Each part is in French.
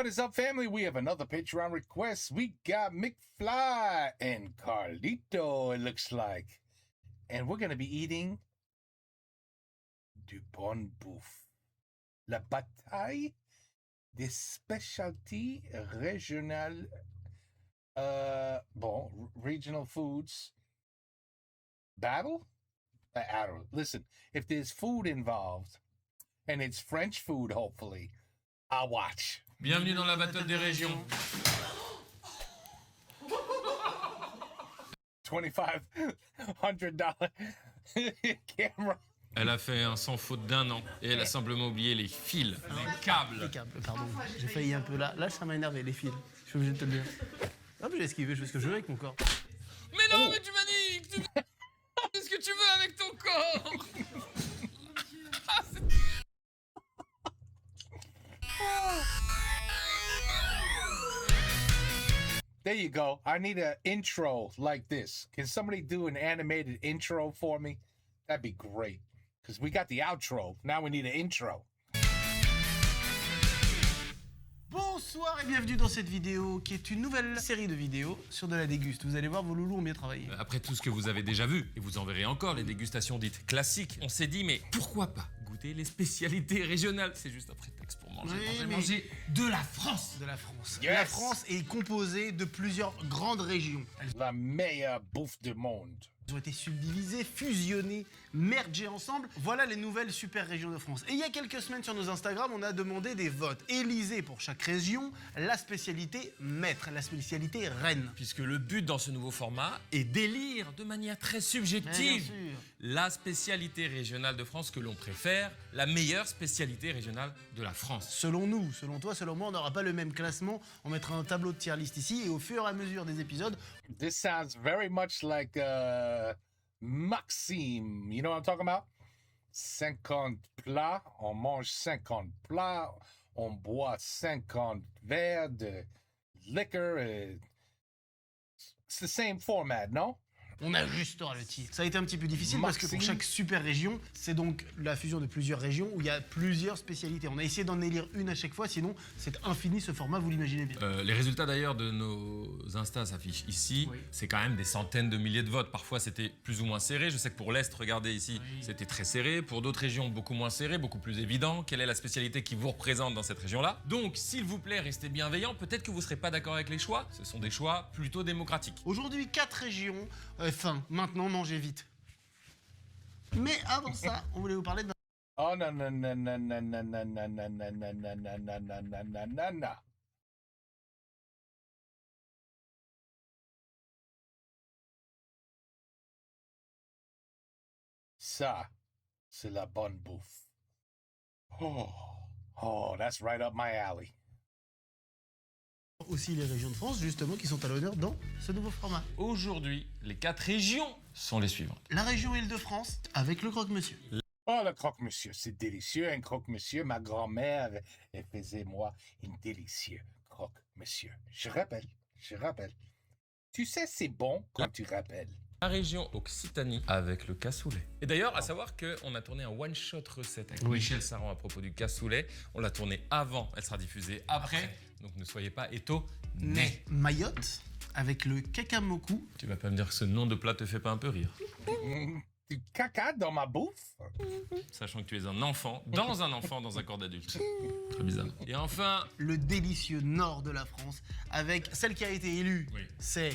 What is up, family? We have another Patreon request. We got McFly and Carlito, it looks like. And we're going to be eating du bon bouffe. La bataille des spécialties régionales. Regional foods. Battle? I don't know. Listen, if there's food involved, and it's French food, hopefully, I'll watch. Bienvenue dans la battle des régions. $2,500 camera. Elle a fait un sans faute d'1 an et elle a simplement oublié les fils, les câbles. Les câbles, pardon. J'ai failli un peu là. Là, ça m'a énervé, les fils. Je suis obligé de te le dire. Ah, mais j'ai esquivé, je fais ce que je veux avec mon corps. Mais non, mais tu m'as dit que tu fais ce que tu veux avec ton corps. There you go. I need an intro like this. Can somebody do an animated intro for me? That'd be great. Because we got the outro. Now we need an intro. Bonsoir et bienvenue dans cette vidéo qui est une nouvelle série de vidéos sur de la déguste. Vous allez voir, vos loulous ont bien travaillé. Après tout ce que vous avez déjà vu, et vous en verrez encore les dégustations dites classiques, on s'est dit mais pourquoi pas goûter les spécialités régionales? C'est juste un prétexte pour manger, manger de la France. De la France. Yes. La France est composée de plusieurs grandes régions. La meilleure bouffe du monde. Elles ont été subdivisées, fusionnées, mergées ensemble. Voilà les nouvelles super régions de France. Et il y a quelques semaines sur nos Instagram, on a demandé des votes. Élisez pour chaque région la spécialité maître, la spécialité reine. Puisque le but dans ce nouveau format est d'élire de manière très subjective Bien sûr. la spécialité régionale de France que l'on préfère, la meilleure spécialité régionale de la France. Selon nous, selon toi, selon moi, on n'aura pas le même classement. On mettra un tableau de tier list ici et au fur et à mesure des épisodes, This sounds very much like Maxime. You know what I'm talking about? 50 plats, on mange 50 plats, on boit 50 verres de liquor. It's the same format, no? on ajustera le tir. Ça a été un petit peu difficile parce que pour Maxime. chaque super région, c'est donc la fusion de plusieurs régions où il y a plusieurs spécialités. On a essayé d'en élire une à chaque fois, sinon c'est infini ce format, vous l'imaginez bien. Les résultats d'ailleurs de nos Insta s'affichent ici. Oui. C'est quand même des centaines de milliers de votes. Parfois c'était plus ou moins serré. Je sais que pour l'Est, regardez ici, Oui. c'était très serré. Pour d'autres régions, beaucoup moins serré, beaucoup plus évident. Quelle est la spécialité qui vous représente dans cette région-là? Donc, s'il vous plaît, restez bienveillants. Peut-être que vous ne serez pas d'accord avec les choix. Ce sont des choix plutôt démocratiques. Aujourd'hui, 4 régions. Maintenant, mangez vite. Mais avant ça, on voulait vous parler d'un... Oh no no no no no no no no no no no no no no no no no no. Ça, c'est la bonne bouffe. Oh, that's right up my alley. aussi les régions de France, justement, qui sont à l'honneur dans ce nouveau format. Aujourd'hui, les 4 régions sont les suivantes. La région Île-de-France avec le croque-monsieur. Oh, le croque-monsieur, c'est délicieux, un croque-monsieur. Ma grand-mère, elle faisait moi un délicieux croque-monsieur. Je rappelle. Tu sais, c'est bon quand tu rappelles. La région Occitanie avec le cassoulet. Et d'ailleurs, à savoir qu'on a tourné un one-shot recette avec Oui. Michel Saran à propos du cassoulet. On l'a tourné avant, elle sera diffusée après. Donc ne soyez pas étonnés. Mayotte avec le kakamoku. Tu vas pas me dire que ce nom de plat te fait pas un peu rire, Du caca dans ma bouffe? sachant que tu es un enfant, dans un corps d'adulte. Très bizarre. Et enfin, Le délicieux nord de la France avec celle qui a été élue. Oui. C'est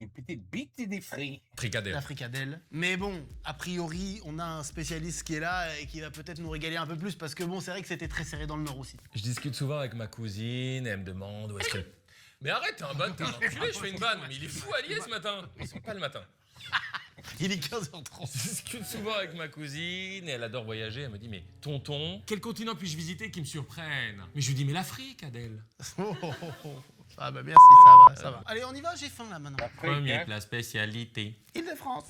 Une petite bite et des frites. fricadelle. la fricadelle. Mais bon, a priori, on a un spécialiste qui est là et qui va peut-être nous régaler un peu plus parce que bon, c'est vrai que c'était très serré dans le nord aussi. Je discute souvent avec ma cousine, elle me demande où est-ce qu'elle... Mais arrête, t'es un enculé, je fais une vanne. Mais il est fou Allier ce matin. C'est pas le matin. Il est 15h30. Je discute souvent avec ma cousine et elle adore voyager. Elle me dit, mais tonton, quel continent puis-je visiter qui me surprenne? Mais je lui dis, mais l'Afrique, Adèle. Ah bah merci, ça va. Allez, on y va, j'ai faim là maintenant. Premier plat spécialité. Île-de-France.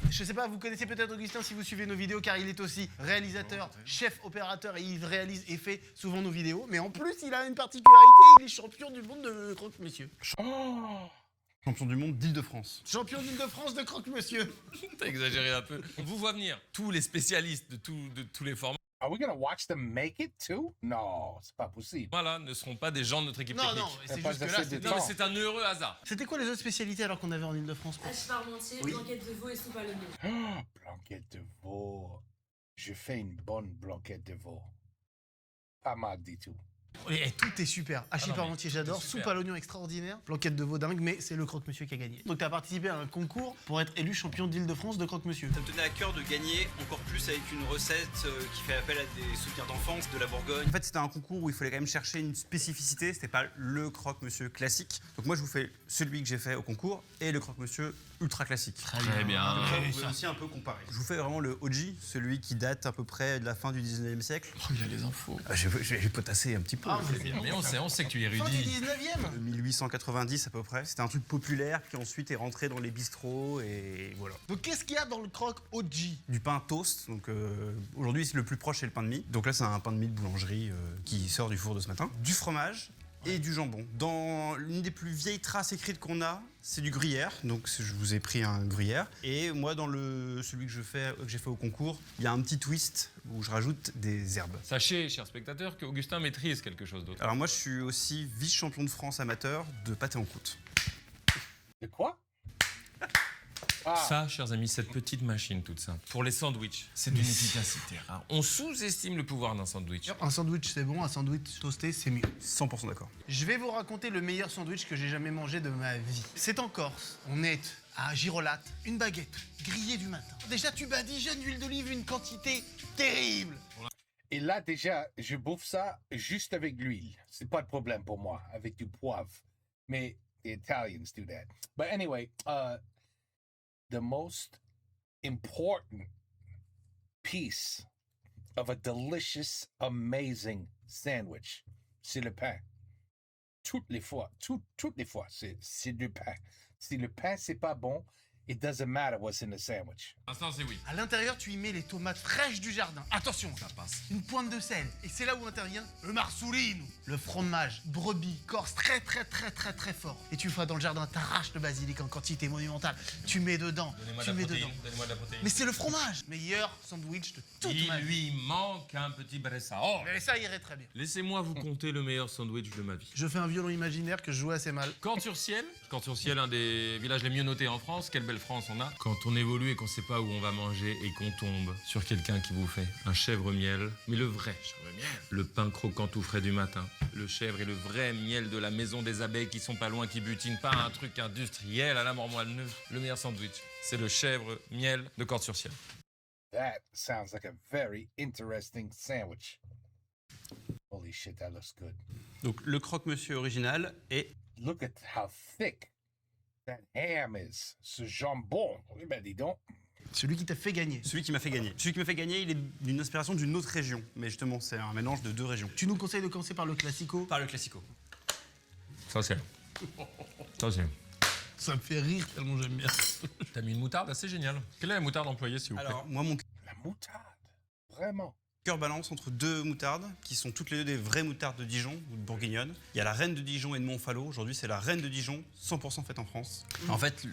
Je sais pas, vous connaissez peut-être Augustin si vous suivez nos vidéos car il est aussi réalisateur, chef opérateur et il réalise et fait souvent nos vidéos. Mais en plus, il a une particularité, il est champion du monde de croque-monsieur. Champion du monde d'Île-de-France. Champion d'Île-de-France de croque-monsieur. T'as exagéré un peu. On vous voit venir tous les spécialistes de tous les formats. Are we gonna watch them make it too? Non, c'est pas possible. Voilà, ne seront pas des gens de notre équipe Non, technique. non, c'est pas juste que assez là, de c'était... Non, mais c'est un heureux hasard. C'était quoi les autres spécialités alors qu'on avait en Ile-de-France? Hache parmentier, Oui. blanquette de veau et soupe à l'oignon. Oh, blanquette de veau. Je fais une bonne blanquette de veau. Pas mal du tout. Et tout est super. Hachis non, mais parmentier, tout j'adore. est super. Soupe à l'oignon extraordinaire. Blanquette de veau dingue, mais c'est le croque-monsieur qui a gagné. Donc tu as participé à un concours pour être élu champion d'Île-de-France de croque-monsieur. Ça me tenait à cœur de gagner encore plus avec une recette qui fait appel à des souvenirs d'enfance, de la Bourgogne. En fait, c'était un concours où il fallait quand même chercher une spécificité. C'était pas le croque-monsieur classique. Donc moi, je vous fais celui que j'ai fait au concours et le croque-monsieur ultra classique. Très bien. Après, vous pouvez aussi un peu comparer. Je vous fais vraiment le OG, celui qui date à peu près de la fin du 19e siècle. Oh, il a les infos. Je vais potasser un petit peu. Ah, mais c'est Mais on sait que tu es fin du érudit. 19e. 1890 à peu près. C'était un truc populaire qui ensuite est rentré dans les bistrots et voilà. Donc qu'est-ce qu'il y a dans le croque OG? Du pain toast. Donc aujourd'hui, le plus proche c'est le pain de mie. Donc là, c'est un pain de mie de boulangerie qui sort du four de ce matin. Du fromage et du jambon. Dans l'une des plus vieilles traces écrites qu'on a, c'est du gruyère. Donc je vous ai pris un gruyère. Et moi, dans celui que j'ai fait au concours, il y a un petit twist où je rajoute des herbes. Sachez, chers spectateurs, qu'Augustin maîtrise quelque chose d'autre. Alors moi, je suis aussi vice-champion de France amateur de pâté en croûte. De quoi? Ah, Ça, chers amis, cette petite machine toute simple. Pour les sandwichs, c'est d'une efficacité rare. On sous-estime le pouvoir d'un sandwich. Un sandwich c'est bon, un sandwich toasté c'est mieux. 100% d'accord. Je vais vous raconter le meilleur sandwich que j'ai jamais mangé de ma vie. C'est en Corse. On est à Girolate, une baguette grillée du matin. Déjà tu badigeonnes d'huile d'olive une quantité terrible. et là, déjà, je bouffe ça juste avec l'huile. C'est pas de problème pour moi, avec du poivre. Mais the Italians do that. But anyway, the most important piece of a delicious, amazing sandwich, c'est le pain. Toutes les fois, c'est du pain. Si le pain, c'est pas bon, it doesn't matter what's in the sandwich. L'instant, c'est oui. À l'intérieur, tu y mets les tomates fraîches du jardin. Attention, ça passe. Une pointe de sel. Et c'est là où intervient le marsoulino. Le fromage, brebis, corse, très fort. Et tu vas dans le jardin, t'arraches le basilic en quantité monumentale. Tu mets dedans. Donnez-moi Tu de la mets protéine. dedans. Donnez-moi de la protéine. Mais c'est le fromage. Meilleur sandwich de toute Il ma vie. lui manque un petit bressa. Oh, Mais ça irait très bien. laissez-moi vous compter le meilleur sandwich de ma vie. Je fais un violon imaginaire que je joue assez mal. Corne-sur-Ciel, un des villages les mieux notés en France. Quelle belle France on a. Quand on évolue et qu'on sait pas où on va manger et qu'on tombe sur quelqu'un qui vous fait un chèvre-miel, mais le vrai chèvre-miel, le pain croquant tout frais du matin, le chèvre et le vrai miel de la maison des abeilles qui sont pas loin, qui butinent, pas un truc industriel à la mormoile neuve. Le meilleur sandwich, c'est le chèvre-miel de Corne-sur-Ciel. That sounds like a very interesting sandwich. Holy shit, that looks good. Donc le croque-monsieur original est Look at how thick that ham is. Ce jambon. Oui, ben dis donc. Celui qui t'a fait gagner. celui qui m'a fait gagner. Celui qui m'a fait gagner, il est d'une inspiration d'une autre région. Mais justement, c'est un mélange de deux régions. Tu nous conseilles de commencer par le classico. Par le classico. Ça c'est. Ça c'est. Ça me fait rire tellement j'aime bien. T'as mis une moutarde assez géniale. Quelle est la moutarde employée, s'il vous plaît? Alors, moi, mon La moutarde. Vraiment. cœur balance entre deux moutardes, qui sont toutes les deux des vraies moutardes de Dijon ou de Bourguignonne. Il y a la reine de Dijon et de Montfalot. Aujourd'hui, c'est la reine de Dijon, 100% faite en France. En fait,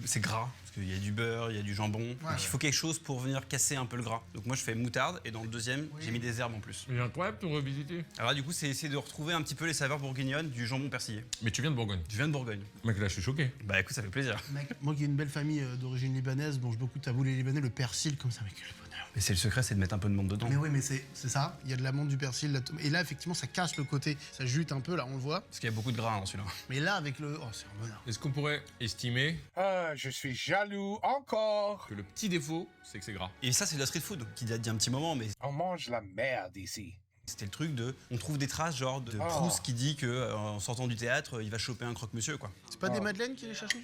c'est gras, parce qu'il y a du beurre, il y a du jambon. Donc, il faut quelque chose pour venir casser un peu le gras. Donc moi, je fais moutarde, et dans le deuxième, j'ai mis des herbes en plus. C'est incroyable ton revisité. Alors là, du coup, c'est essayer de retrouver un petit peu les saveurs bourguignonnes du jambon persillé. Mais tu viens de Bourgogne. Je viens de Bourgogne. Mec, là, je suis choqué. Bah écoute, ça fait plaisir. Mec, moi qui ai une belle famille d'origine libanaise, mange beaucoup de taboulé libanais, le persil comme ça avec le bonheur. Mais c'est le secret, c'est de mettre un peu de menthe dedans. Mais oui, mais c'est ça. Il y a de l'amande, du persil, et là effectivement ça casse le côté, ça jute un peu là, on le voit. Parce qu'il y a beaucoup de gras dans celui-là. Mais là avec le, oh c'est un bonheur. Est-ce qu'on pourrait estimer Ah, je suis jaloux encore. que le petit défaut, c'est que c'est gras? Et ça, c'est de la street food, qui date d'il y a un petit moment, mais On mange la merde ici. c'était le truc de. On trouve des traces, genre de Oh. Proust qui dit que en sortant du théâtre, il va choper un croque-monsieur, quoi. C'est pas des madeleines qu'il est cherché?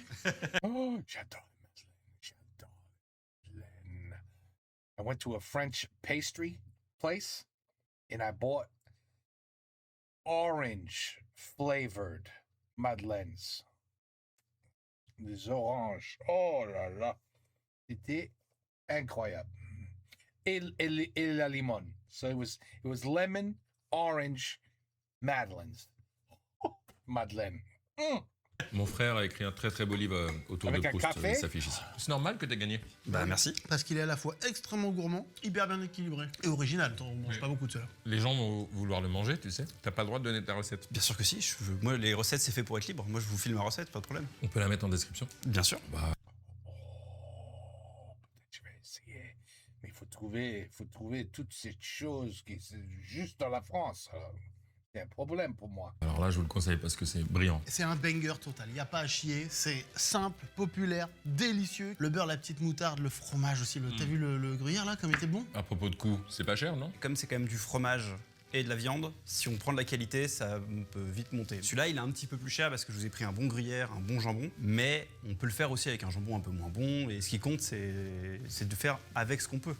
Oh, j'adore la madeleine. J'adore la madeleine. I went to a French pastry place and I bought orange flavored madeleines. Des oranges. Oh là là. C'était incroyable. Et la limon. So it was lemon, orange, madeleines. Madeleine. Mon frère a écrit un très très beau livre autour Avec de un Proust. café Il s'affiche ici. C'est normal que t'aies gagné. Bah merci. Parce qu'il est à la fois extrêmement gourmand, hyper bien équilibré et original. On mange pas beaucoup de cela. Les gens vont vouloir le manger, tu sais. T'as pas le droit de donner ta recette. Bien sûr que si. Moi, les recettes, c'est fait pour être libre. Moi, je vous file ma recette, pas de problème. On peut la mettre en description. Bien sûr. Bah, Je vais essayer. Mais il faut trouver toutes ces choses qui sont juste dans la France. C'est un problème pour moi. alors là, je vous le conseille parce que c'est brillant. C'est un banger total, il n'y a pas à chier, c'est simple, populaire, délicieux. Le beurre, la petite moutarde, le fromage aussi. T'as vu le gruyère là, comme il était bon? À propos de coût, c'est pas cher, non? Comme c'est quand même du fromage et de la viande, si on prend de la qualité, ça peut vite monter. Celui-là, il est un petit peu plus cher parce que je vous ai pris un bon gruyère, un bon jambon, mais on peut le faire aussi avec un jambon un peu moins bon. Et ce qui compte, c'est de faire avec ce qu'on peut.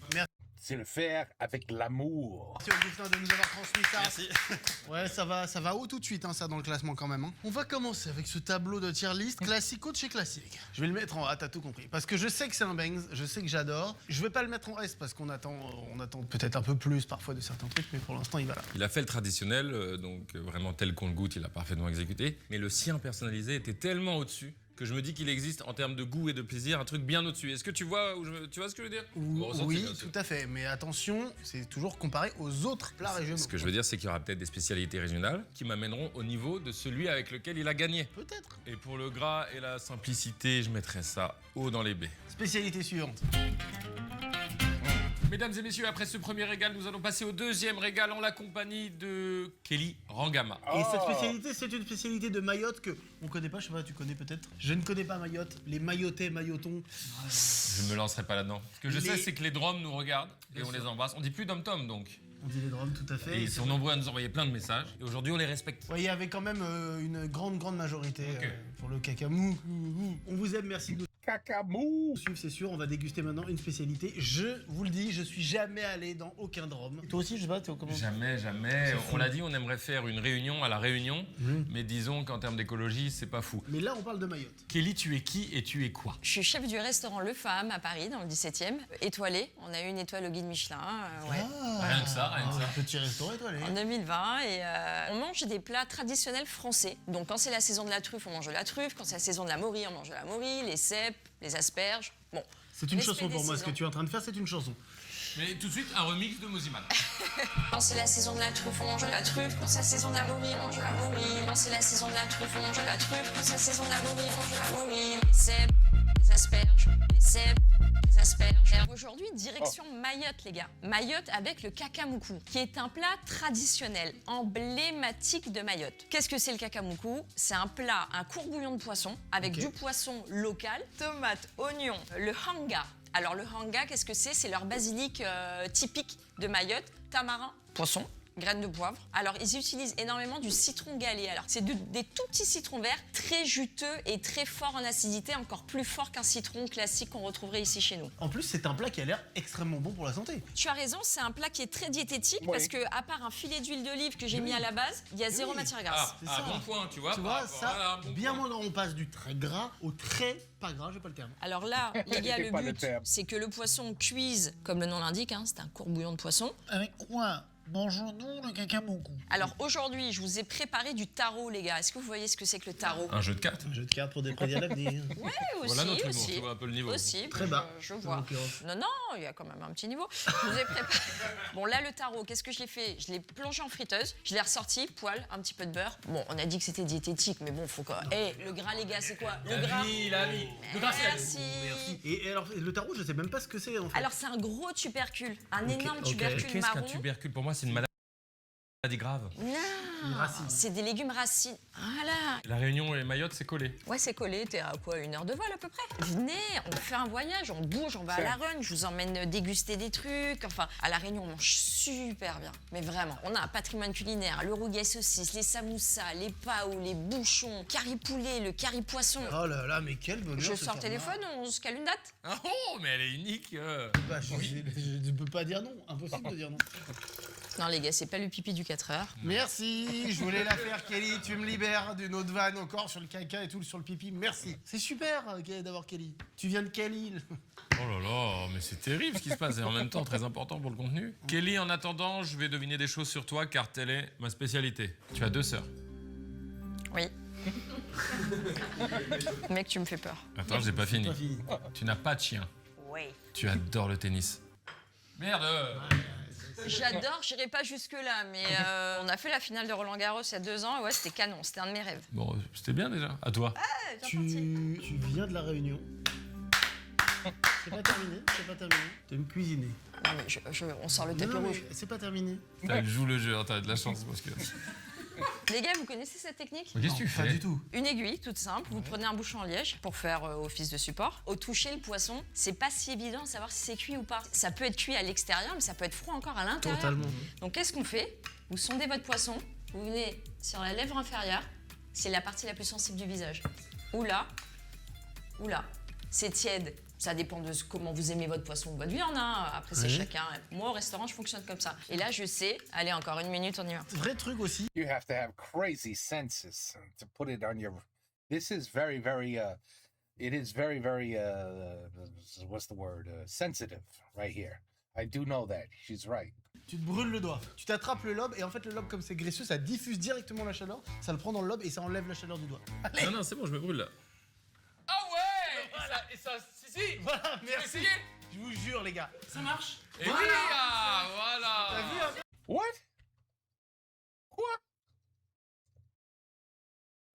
C'est le faire avec l'amour. Merci Augustin de nous avoir transmis ça. Merci. Ouais, ça va haut tout de suite, hein, ça, dans le classement quand même. Hein. On va commencer avec ce tableau de tier list classico de chez classique. Je vais le mettre en A, t'as tout compris. Parce que je sais que c'est un bangs, je sais que j'adore. Je vais pas le mettre en S parce qu'on attend peut-être un peu plus parfois de certains trucs, mais pour l'instant, il va là. Il a fait le traditionnel, donc vraiment tel qu'on le goûte, il a parfaitement exécuté. Mais le sien personnalisé était tellement au-dessus que je me dis qu'il existe en termes de goût et de plaisir un truc bien au-dessus. Est-ce que tu vois tu vois ce que je veux dire? Mon ressenti, Oui, bien sûr. tout à fait. Mais attention, c'est toujours comparé aux autres plats régionaux. Ce que je veux dire, c'est qu'il y aura peut-être des spécialités régionales qui m'amèneront au niveau de celui avec lequel il a gagné. Peut-être. Et pour le gras et la simplicité, je mettrais ça haut dans les baies. Spécialité suivante. Mesdames et messieurs, après ce premier régal, nous allons passer au deuxième régal en la compagnie de Kelly Rangama. Et cette spécialité, c'est une spécialité de Mayotte que on connaît pas, je sais pas, tu connais peut-être? Je ne connais pas Mayotte, les Mayotais, Mayotons. Je me lancerai pas là-dedans. Ce que je sais, Les- c'est que les Drômes nous regardent et Bien on sûr. les embrasse. On dit plus dom-tom donc. On dit les drômes, tout à fait. Et ils sont nombreux à nous envoyer plein de messages. Et aujourd'hui, on les respecte. Ouais, il y avait quand même une grande majorité Ok. pour le cacamou. On vous aime, merci de nous Cacamou. suivre, c'est sûr. On va déguster maintenant une spécialité. Je vous le dis, je suis jamais allé dans aucun drôme. Toi aussi, je sais pas, t'es au comment? Jamais. C'est fou. On l'a dit, on aimerait faire une réunion à la Réunion. Mhm. Mais disons qu'en termes d'écologie, c'est pas fou. Mais là, on parle de Mayotte. Kelly, tu es qui et tu es quoi? Je suis chef du restaurant Le Femme à Paris, dans le 17e. Étoilé, on a eu une étoile au guide Michelin. Ouais. Rien que ça, rien que ça. Un petit restaurant étoilé. En 2020, et on mange des plats traditionnels français. Donc quand c'est la saison de la truffe, on mange de la truffe. Quand c'est la saison de la morille, on mange de la morille, les cèpes, les asperges. Bon, C'est une Respect chanson pour des moi. Ce que saisons. tu es en train de faire, c'est une chanson. Mais tout de suite, un remix de Moziman. quand c'est la saison de la truffe, on mange de la truffe. Quand c'est la saison de la morille, on mange de la morille. Quand c'est la saison de la truffe, on mange de la truffe. Quand c'est la saison de la morille, on mange de la morille. Les cèpes, les asperges, les cèpes, les asperges. Aujourd'hui, direction Mayotte, les gars. Mayotte avec le kakamoukou, qui est un plat traditionnel, emblématique de Mayotte. Qu'est-ce que c'est le kakamoukou? C'est un plat, un courbouillon de poisson, avec Ok. du poisson local, tomates, oignons, le hanga. Alors le hanga, qu'est-ce que c'est? C'est leur basilic typique de Mayotte, tamarin, poisson, graines de poivre. Alors ils utilisent énormément du citron galé. Alors c'est des tout petits citrons verts, très juteux et très forts en acidité, encore plus fort qu'un citron classique qu'on retrouverait ici chez nous. En plus, c'est un plat qui a l'air extrêmement bon pour la santé. Tu as raison, c'est un plat qui est très diététique Oui. parce que à part un filet d'huile d'olive que j'ai mis à la base, il y a zéro matière grasse. c'est ça. bon point, tu vois. Tu par vois, rapport- ça, voilà, bon bien point. moins, on passe du très gras au très pas gras, j'ai pas le terme. Alors là, les gars, J'ai le pas le but, terme. c'est que le poisson cuise, comme le nom l'indique, hein, c'est un courbouillon de poisson. Avec quoi mangeons-nous le cacamoku? Alors aujourd'hui, je vous ai préparé du taro, les gars. Est-ce que vous voyez ce que c'est que le taro? Un jeu de cartes. Un jeu de cartes pour des prédits à l'avenir. Ouais, aussi, Voilà notre humour, aussi. tu vois un peu le niveau. Aussi, Très bah, bas, je en vois. l'occurrence. Non, il y a quand même un petit niveau. Je vous ai préparé. Bon, là, le taro, qu'est-ce que je l'ai fait? Je l'ai plongé en friteuse, je l'ai ressorti, poêle, un petit peu de beurre. Bon, on a dit que c'était diététique, mais bon, faut quoi. Eh, le gras, les gars, c'est quoi? Le gras. la vie. Le gras, c'est la vie. Merci. Et alors, le tarot, je sais même pas ce que c'est en fait. Alors, c'est un gros tubercule, un énorme ok. tubercule Qu'est-ce qu'un marron. tubercule? Pour moi, c'est une maladie grave. Non, racine. c'est des légumes racines. Voilà. La Réunion et Mayotte, c'est collé. Ouais, c'est collé, t'es à quoi, 1 heure de vol à peu près? Venez, on fait un voyage, on bouge, on va à la Rhône, je vous emmène déguster des trucs. Enfin, à La Réunion, on mange super bien. Mais vraiment, on a un patrimoine culinaire, le rougail saucisse, les samoussas, les pao, les bouchons, curry poulet, le curry poisson. Oh là là, mais quel bonheur. Je ce sors le format. téléphone, on se cale une date? Ah oh, mais elle est unique. Bah, je ne peux pas dire non. Impossible de dire non. Non, les gars, c'est pas le pipi du 4 heures. Merci, je voulais la faire, Kelly. Tu me libères d'une autre vanne encore sur le caca et tout, sur le pipi. Merci. C'est super d'avoir Kelly. Tu viens de Kelly. Oh là là, mais c'est terrible ce qui se passe et en même temps très important pour le contenu. Kelly, en attendant, je vais deviner des choses sur toi car telle est ma spécialité. Tu as 2 sœurs. Oui. Mec, tu me fais peur. Attends, j'ai pas fini. Pas fini. Tu n'as pas de chien. Oui. Tu adores le tennis. Merde. J'adore, j'irai pas jusque-là, mais on a fait la finale de Roland Garros il y a 2 ans, et ouais, c'était canon, c'était un de mes rêves. Bon, c'était bien déjà. À toi. Tu viens de la Réunion. C'est pas terminé, c'est pas terminé. T'aimes cuisiner. Non, mais on sort le tapis Non, mais rouge. c'est pas terminé. Elle joue le jeu, hein, t'as de la chance parce que. Les gars, vous connaissez cette technique? Qu'est-ce que tu Pas fais? du tout. Une aiguille, toute simple, vous prenez un bouchon en liège pour faire office de support. Au toucher le poisson, c'est pas si évident de savoir si c'est cuit ou pas. Ça peut être cuit à l'extérieur, mais ça peut être froid encore à l'intérieur. Totalement. Donc qu'est-ce qu'on fait? Vous sondez votre poisson, vous venez sur la lèvre inférieure, c'est la partie la plus sensible du visage. Ou là, c'est tiède. Ça dépend de comment vous aimez votre poisson ou votre viande, hein. Après c'est chacun. Moi au restaurant je fonctionne comme ça. Et là je sais, allez encore 1 minute, on y va. Vrai truc aussi. You have to have crazy senses to put it on your. This is very, very. It is very, very. What's the word? Sensitive, right here. I do know that. She's right. Tu te brûles le doigt. Tu t'attrapes le lobe et en fait le lobe comme c'est graisseux, ça diffuse directement la chaleur, ça le prend dans le lobe et ça enlève la chaleur du doigt. Allez. Non, c'est bon, je me brûle là. Ah ouais. Et ça, si. Voilà, merci. Essayez. Je vous jure les gars, ça marche. Et oui, voilà. T'as vu hein? What? What?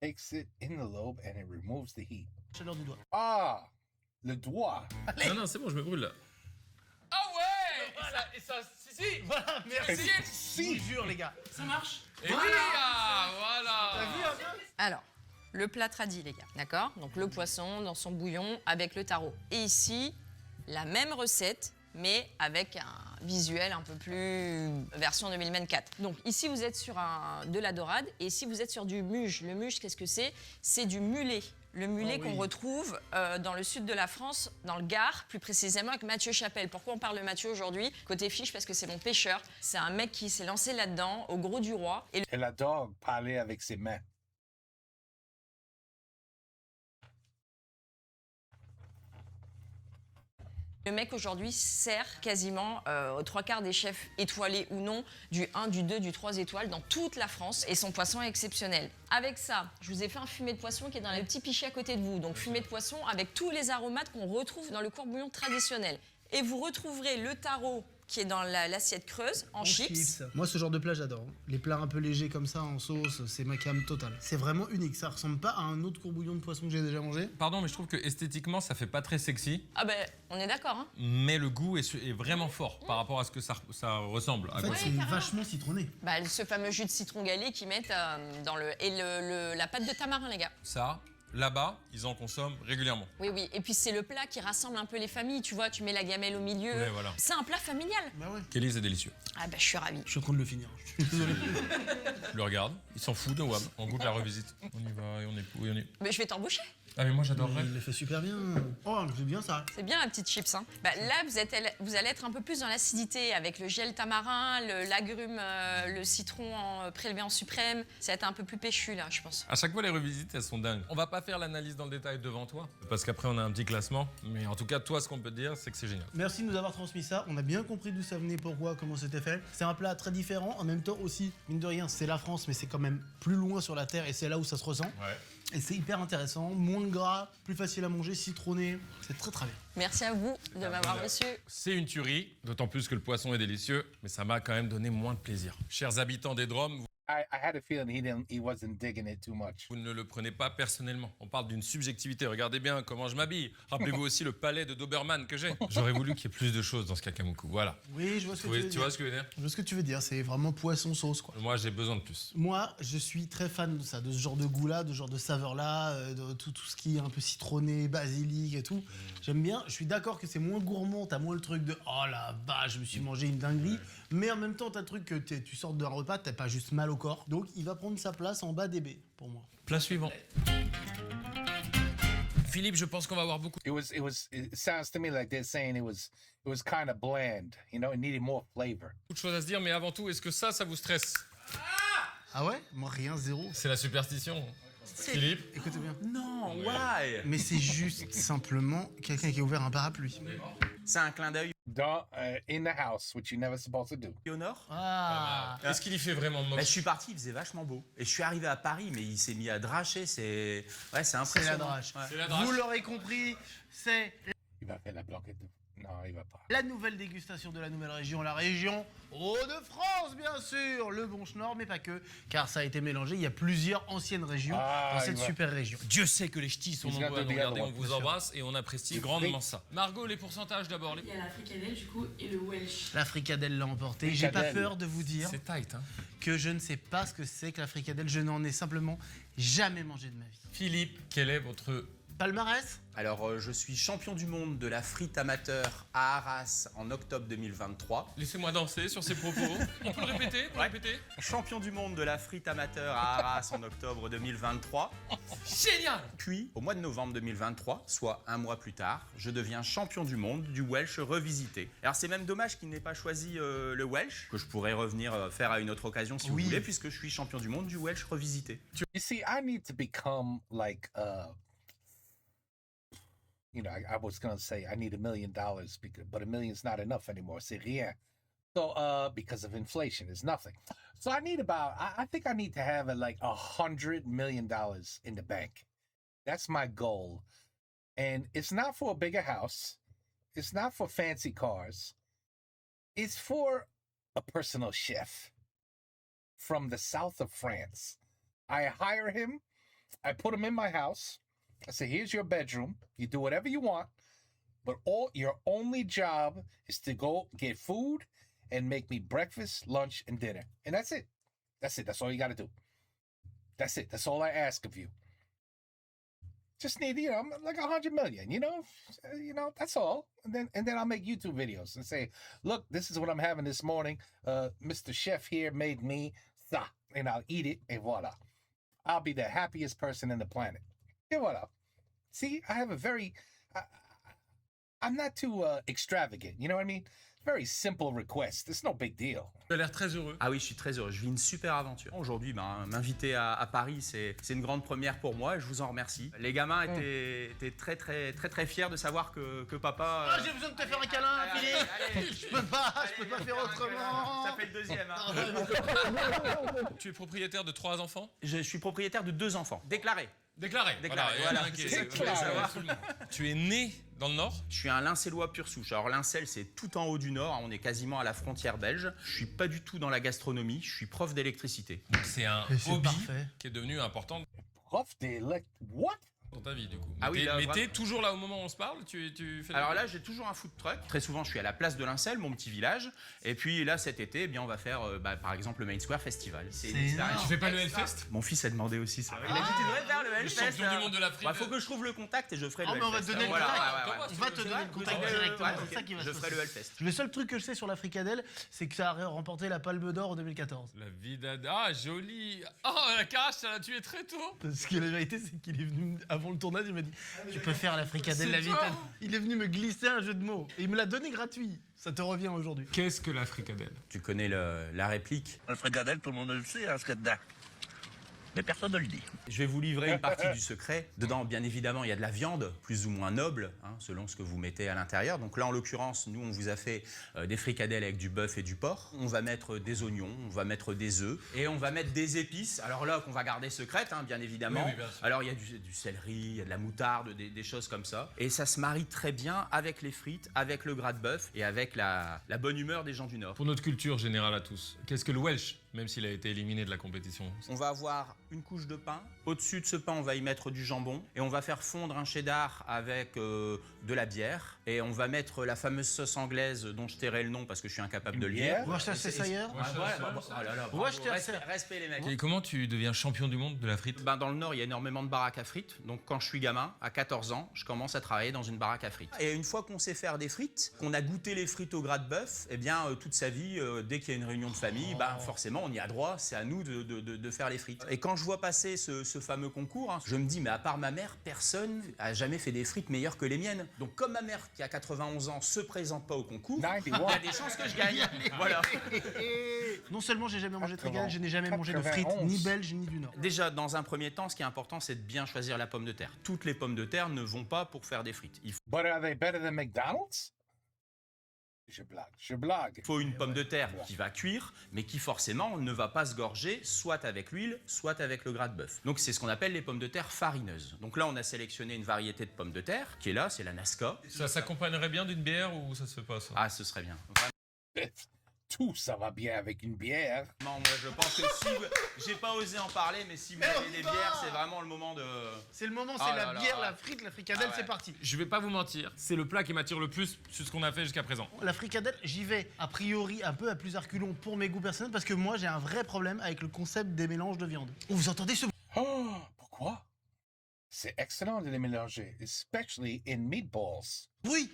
Takes it in the lobe and it removes the heat. Chaleur du doigt. Ah, le doigt. Non, c'est bon, je me brûle là. Ah ouais. Et ça, si. Voilà, merci. Je Si. vous jure les gars, ça marche. Et oui, voilà. T'as vu hein? Alors, le plat tradit, les gars, d'accord? Donc le poisson dans son bouillon avec le taro. Et ici, la même recette, mais avec un visuel un peu plus version 2024. Donc ici, vous êtes sur de la dorade, et ici, vous êtes sur du muge. Le muge, qu'est-ce que c'est? C'est du mulet. Le mulet qu'on retrouve dans le sud de la France, dans le Gard, plus précisément avec Mathieu Chapelle. Pourquoi on parle de Mathieu aujourd'hui? Côté fiche, parce que c'est mon pêcheur. C'est un mec qui s'est lancé là-dedans, au Gros du Roi. Et Elle adore parler avec ses mains. le mec aujourd'hui sert quasiment aux 3/4 des chefs étoilés ou non, du 1, du 2, du 3 étoiles dans toute la France. Et son poisson est exceptionnel. Avec ça, je vous ai fait un fumet de poisson qui est dans le petit pichet à côté de vous. Donc fumet de poisson avec tous les aromates qu'on retrouve dans le courbouillon traditionnel. Et vous retrouverez le taro qui est dans l'assiette creuse, en chips. Moi, ce genre de plat, j'adore. Les plats un peu légers comme ça, en sauce, c'est ma came totale. C'est vraiment unique. Ça ressemble pas à un autre courbouillon de poisson que j'ai déjà mangé. Pardon, mais je trouve que esthétiquement, ça fait pas très sexy. Ah ben, on est d'accord, hein. Mais le goût est vraiment fort par rapport à ce que ça ressemble. En fait, c'est vachement citronné. Bah, ce fameux jus de citron galé qu'ils mettent dans le... Et la pâte de tamarin, les gars. Ça, là-bas, ils en consomment régulièrement. Oui, oui. Et puis, c'est le plat qui rassemble un peu les familles. Tu vois, tu mets la gamelle au milieu. Ouais, voilà. C'est un plat familial. Bah ouais. Kelly, c'est délicieux. Ah bah, je suis ravie. Je suis en train de le finir. Je suis désolé. Je le regarde, il s'en fout de WAM. On goûte la revisite. On y va et on est. Mais je vais t'embaucher. Ah, mais moi, j'adorerais. Il le fait super bien. Oh, c'est bien ça. C'est bien la petite chips, hein. Bah, là, vous allez être un peu plus dans l'acidité avec le gel tamarin, l'agrume, le citron prélevé en suprême. Ça va être un peu plus péchu, là, je pense. À chaque fois, les revisites, elles sont dingues. On va pas faire l'analyse dans le détail devant toi, parce qu'après, on a un petit classement. Mais en tout cas, toi, ce qu'on peut te dire, c'est que c'est génial. Merci de nous avoir transmis ça. On a bien compris d'où ça venait, pourquoi, comment c'était fait. C'est un plat très différent. En même temps aussi, mine de rien, c'est la France, mais c'est quand même plus loin sur la terre et c'est là où ça se ressent. Ouais. Et c'est hyper intéressant, moins gras, plus facile à manger, citronné. C'est très très bien. Merci à vous de m'avoir reçu. C'est une tuerie, d'autant plus que le poisson est délicieux, mais ça m'a quand même donné moins de plaisir. Chers habitants des Drômes, I had a feeling he wasn't digging it too much. vous ne le prenez pas personnellement. On parle d'une subjectivité. Regardez bien comment je m'habille. Rappelez-vous aussi le palais de Doberman que j'ai. J'aurais voulu qu'il y ait plus de choses dans ce Kakamoukou. Voilà. Oui, je vois ce que tu veux Tu dire. vois ce que je veux dire? Je vois ce que tu veux dire, c'est vraiment poisson sauce quoi. Moi, j'ai besoin de plus. Moi, je suis très fan de ça, de ce genre de goût-là, de ce genre de saveur-là, de tout ce qui est un peu citronné, basilic et tout. J'aime bien. Je suis d'accord que c'est moins gourmand, t'as moins le truc de oh la vache, je me suis mangé une dinguerie. Mais en même temps, t'as le truc que tu sors d'un repas, t'as pas juste mal au corps. Donc, il va prendre sa place en bas des baies pour moi. Plat suivant. Philippe, je pense qu'on va avoir beaucoup. It sounds to me like they're saying it was kind of bland. You know, it needed more flavor. Beaucoup de choses à se dire, mais avant tout, est-ce que ça vous stresse? Ah ouais? Moi, rien, zéro. C'est la superstition. Philippe? Écoutez bien. Non, why? Mais c'est juste simplement quelqu'un qui a ouvert un parapluie. C'est un clin d'œil. in the house, which you're never supposed to do. Au nord. Ah. Est-ce qu'il y fait vraiment Bah, moche? je suis parti, il faisait vachement beau. Et je suis arrivé à Paris, mais il s'est mis à dracher. C'est C'est impressionnant. la drache. Ouais. C'est la drache. Vous l'aurez compris, c'est Il va faire la blanquette. Non, il va pas. la nouvelle dégustation de la nouvelle région, la région Hauts-de-France, bien sûr, le Bonche-Nord, mais pas que, car ça a été mélangé. Il y a plusieurs anciennes régions dans cette il va- super région. Dieu sait que les ch'tis sont He's got nombreux à to nous be regarder. other On one. vous embrasse et on apprécie grandement ça. Margot, les pourcentages d'abord. Il y a la fricadelle du coup et le Welsh. La fricadelle l'a emporté. J'ai pas Fricadelle. peur de vous dire C'est tight, hein. que je ne sais pas ce que c'est que la fricadelle. Je n'en ai simplement jamais mangé de ma vie. Philippe, quel est votre Palmarès? Alors, je suis champion du monde de la frite amateur à Arras en octobre 2023. Laissez-moi danser sur ces propos. On peut le répéter? Répéter. Champion du monde de la frite amateur à Arras en octobre 2023. Génial! Puis, au mois de novembre 2023, soit un mois plus tard, je deviens champion du monde du Welsh revisité. Alors, c'est même dommage qu'il n'ait pas choisi le Welsh, que je pourrais revenir faire à une autre occasion si Oui. vous voulez, puisque je suis champion du monde du Welsh revisité. You see, I need to become like, you know, I was gonna say I need $1 million, but $1 million's not enough anymore. C'est rien. So, because of inflation, it's nothing. So I need I think I need to have like $100 million in the bank. That's my goal. And it's not for a bigger house. It's not for fancy cars. It's for a personal chef from the south of France. I hire him. I put him in my house. I say, here's your bedroom. You do whatever you want, but your only job is to go get food and make me breakfast, lunch, and dinner. And that's it. That's it. That's all you got to do. That's it. That's all I ask of you. Just need, you know, like 100 million, you know, that's all. And then I'll make YouTube videos and say, look, this is what I'm having this morning. Mr. Chef here made me ça, and I'll eat it, et voilà. I'll be the happiest person in the planet. Et voilà. See, I have a very, I'm not too extravagant, you know what I mean? Very simple request. It's no big deal. Tu as l'air très heureux. Ah oui, je suis très heureux. Je vis une super aventure. Aujourd'hui, m'inviter à Paris, c'est une grande première pour moi et je vous en remercie. Les gamins étaient très fiers de savoir que papa... Ah, j'ai besoin de te faire un câlin, Philippe. Allez, Je peux pas faire autrement. Ça fait le deuxième. Hein. Tu es propriétaire de 3 enfants? Je suis propriétaire de 2 enfants. Déclarés. Déclaré. Déclaré, Voilà. voilà. Il y en a un qui est- C'est vous voulez clair. savoir tout le monde. Tu es né dans le Nord? Je suis un Lincellois pur souche. Alors Lincel, c'est tout en haut du Nord. On est quasiment à la frontière belge. Je suis pas du tout dans la gastronomie. Je suis prof d'électricité. Donc c'est un Et c'est hobby parfait. qui est devenu important Prof d'élect... What? dans ta vie du coup. Ah oui, là, Mais t'es vraiment. toujours là au moment où on se parle? Tu fais Alors là, j'ai toujours un food truck. Très souvent, je suis à la place de Lincel, mon petit village. Et puis là, cet été, eh bien, on va faire, par exemple, le Main Square Festival. C'est une C'est expérience. énorme. Tu fais pas le Hellfest? Mon fils a demandé aussi ça. Il a dit, tu devrais faire le Le Hellfest. champion du monde de la frite. Bah, faut que je trouve le contact et je ferai Oh, le mais on va te Hellfest. donner le Voilà, contact. ouais, ouais, ouais. On va te donner le contact Ouais, directement. ouais, C'est ok. ça qui va se Je ferai passer. le Hellfest. Le seul truc que je sais sur la fricadelle, c'est que ça a remporté la Palme d'Or en 2014. La vie d'Ada, ah, joli. Oh, la carache, ça l'a tué très tôt. Parce que la vérité, c'est qu'il est venu avant le tournage, il m'a dit tu peux faire la fricadelle, C'est la vie. toi. Il est venu me glisser un jeu de mots et il me l'a donné gratuit. Ça te revient aujourd'hui. Qu'est-ce que la fricadelle? Tu connais la réplique. Le fricadelle, tout le monde le sait, hein, ce qu'il y a dedans. Mais personne ne le dit. Je vais vous livrer une partie du secret. Dedans, bien évidemment, il y a de la viande, plus ou moins noble, hein, selon ce que vous mettez à l'intérieur. Donc là, en l'occurrence, nous, on vous a fait des fricadelles avec du bœuf et du porc. On va mettre des oignons, on va mettre des œufs et on va mettre des épices. Alors là, qu'on va garder secrètes, hein, bien évidemment. Oui, bien sûr. Alors, il y a du céleri, il y a de la moutarde, des choses comme ça. Et ça se marie très bien avec les frites, avec le gras de bœuf et avec la bonne humeur des gens du Nord. Pour notre culture générale à tous, qu'est-ce que le Welsh, même s'il a été éliminé de la compétition? On va avoir une couche de pain. Au-dessus de ce pain, on va y mettre du jambon. Et on va faire fondre un cheddar avec de la bière. Et on va mettre la fameuse sauce anglaise dont je tairai le nom parce que je suis incapable de le dire. bière? On va acheter ça ailleurs. Ah, voilà, bravo. Oh là là, bravo. Ouais, je te Respect, laisse. respect, les mecs. Et comment tu deviens champion du monde de la frite? Ben, dans le Nord, il y a énormément de baraques à frites. Donc, quand je suis gamin, à 14 ans, je commence à travailler dans une baraque à frites. Et une fois qu'on sait faire des frites, qu'on a goûté les frites au gras de bœuf, eh bien, toute sa vie, dès qu'il y a une réunion de famille, ben, forcément, on y a droit. C'est à nous de faire les frites. Et quand je vois passer ce fameux concours, hein, je me dis, mais à part ma mère, personne a jamais fait des frites meilleures que les miennes. Donc, comme ma mère, qui a 91 ans, se présente pas au concours, il y a 91. des chances que je gagne. Voilà. Non seulement j'ai jamais mangé de fricadelle, je n'ai jamais mangé de frites 91. ni belges ni du Nord. Déjà, dans un premier temps, ce qui est important, c'est de bien choisir la pomme de terre. Toutes les pommes de terre ne vont pas pour faire des frites. Il faut But are they better than McDonald's? Je blague, je blague. Il faut une pomme de terre qui va cuire, mais qui forcément ne va pas se gorger, soit avec l'huile, soit avec le gras de bœuf. Donc c'est ce qu'on appelle les pommes de terre farineuses. Donc là, on a sélectionné une variété de pommes de terre, qui est là, c'est la Nazca. Ça s'accompagnerait bien d'une bière ou ça se fait pas ça? Ah, ce serait bien. Tout ça va bien avec une bière. Non, moi je pense que si j'ai pas osé en parler, mais si vous avez des bières, c'est vraiment le moment de. C'est le moment, c'est Ah la là bière, là. la frite, la fricadelle, Ah ouais. c'est parti. Je vais pas vous mentir, c'est le plat qui m'attire le plus sur ce qu'on a fait jusqu'à présent. La fricadelle, j'y vais a priori un peu à plus reculons pour mes goûts personnels parce que moi j'ai un vrai problème avec le concept des mélanges de viande. Oh, vous entendez ce... Oh, pourquoi? C'est excellent de les mélanger, especially in meatballs. Oui.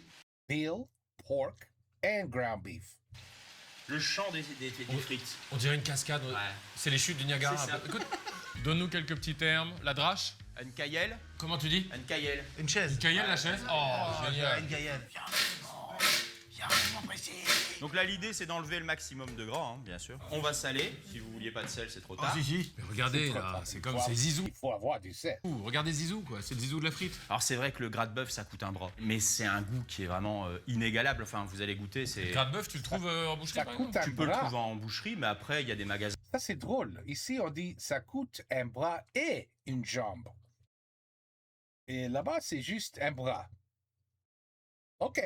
Veal, pork, and ground beef. Le chant des frites. On dirait une cascade. Ouais. C'est les chutes du Niagara. C'est ça. un peu. Écoute, donne-nous quelques petits termes. La drache, Une caillelle. comment tu dis? Une caillelle. Une chaise. Caillelle, la chaise? Oh, génial. Une gaillette. Donc là, l'idée, c'est d'enlever le maximum de gras, hein, bien sûr. On va saler. Si vous vouliez pas de sel, c'est trop tard. si. Mais regardez là, c'est comme c'est Zizou. Il faut avoir du sel. Regardez Zizou quoi, c'est le Zizou de la frite. Alors c'est vrai que le gras de bœuf, ça coûte un bras. Mais c'est un goût qui est vraiment inégalable. Enfin, vous allez goûter, c'est... Le gras de bœuf, tu le trouves en boucherie Ça par coûte exemple? un Tu peux le bras. trouver en boucherie, mais après, il y a des magasins Ça, c'est drôle. Ici, on dit ça coûte un bras et une jambe. Et là-bas, c'est juste un bras. OK.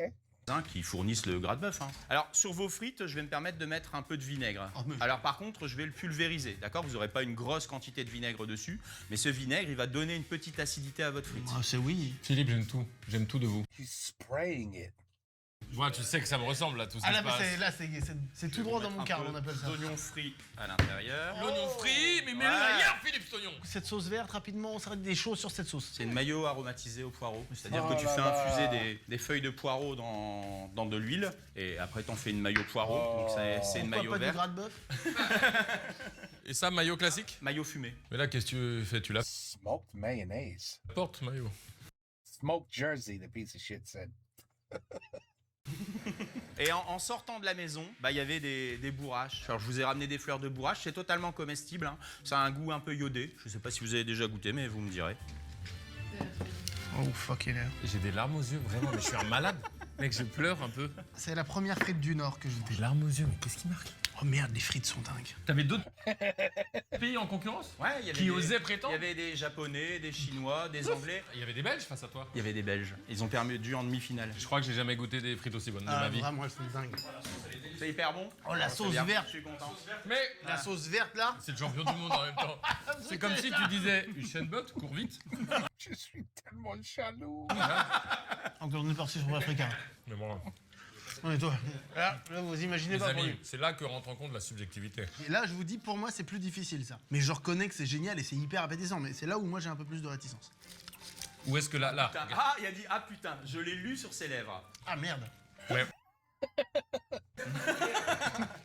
qui fournissent le gras de bœuf. Hein. Alors, sur vos frites, je vais me permettre de mettre un peu de vinaigre. Oh, mais- Alors, par contre, je vais le pulvériser, d'accord? Vous n'aurez pas une grosse quantité de vinaigre dessus, mais ce vinaigre, il va donner une petite acidité à votre frite. Ah, c'est oui. Philippe, j'aime tout de vous. He's spraying it. Moi, tu sais que ça me ressemble là, tout ça. Ah là, mais c'est tout droit dans mon quart, on appelle ça. D'oignons frits à l'intérieur. L'oignon frit, mais mets-le Ouais. ailleurs, Philippe, cet oignon. Cette sauce verte, rapidement, on s'arrête des choses sur cette sauce. C'est une mayo aromatisée au poireau. C'est-à-dire Oh que tu là fais là. infuser des feuilles de poireau dans de l'huile, et après, t'en fais une mayo poireau. Donc, c'est une Pourquoi mayo pas du verte. gras de bœuf? Et ça, maillot classique? Mayo fumée. Mais là, qu'est-ce que tu fais? Tu la Smoked mayonnaise. portes, maillot. Smoked Jersey, the piece of shit said. Et en sortant de la maison, bah, il y avait des bourraches. Alors, je vous ai ramené des fleurs de bourrache. C'est totalement comestible. Hein. Ça a un goût un peu iodé. Je sais pas si vous avez déjà goûté, mais vous me direz. Oh, fucking hell. J'ai des larmes aux yeux, vraiment, mais je suis un malade. Mec, je pleure un peu. C'est la première frite du Nord que je mange. Des larmes aux yeux, mais qu'est-ce qui marque? Oh merde, les frites sont dingues. T'avais d'autres pays en concurrence? Ouais, il y avait Qui des- osaient Il prétendre? y avait des Japonais, des Chinois, des Anglais. Il y avait des Belges face à toi. Il y avait des Belges. Ils ont perdu en demi-finale. Je crois que j'ai jamais goûté des frites aussi bonnes de Ah, ma vie. vraiment, elles sont dingues. C'est hyper bon. Oh, la sauce bien. verte. Je suis content. Mais La sauce verte, là. c'est le champion du monde en même temps. C'est comme si tu disais Usain Bolt court vite. Je suis tellement jaloux. Encore une partie sur l'Africain. Mais bon, Non, et toi là, vous imaginez les pas pour amis, lui. c'est là que rentre en compte la subjectivité. Et là, je vous dis, pour moi, c'est plus difficile, ça. Mais je reconnais que c'est génial et c'est hyper appétissant. Mais c'est là où moi, j'ai un peu plus de réticence. Où est-ce que là, Putain. Ah, il a dit ah putain, je l'ai lu sur ses lèvres. Ah, merde. Ouais.